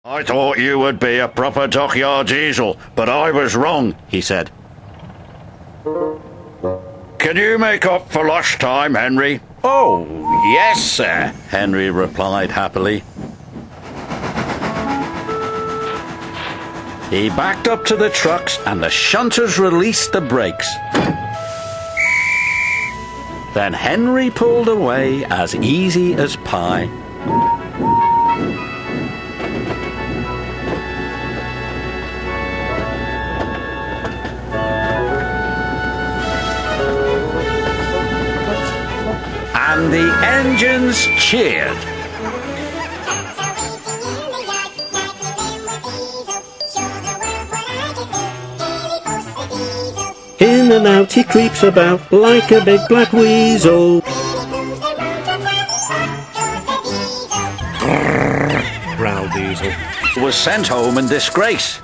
"I thought you would be a proper dockyard diesel, but I was wrong," he said. "Can you make up for lost time, Henry?" "Oh, yes, sir," Henry replied happily. He backed up to the trucks and the shunters released the brakes. Then Henry pulled away as easy as pie. And the engines cheered. In and out he creeps about like a big black weasel. Growled Diesel. Was sent home in disgrace.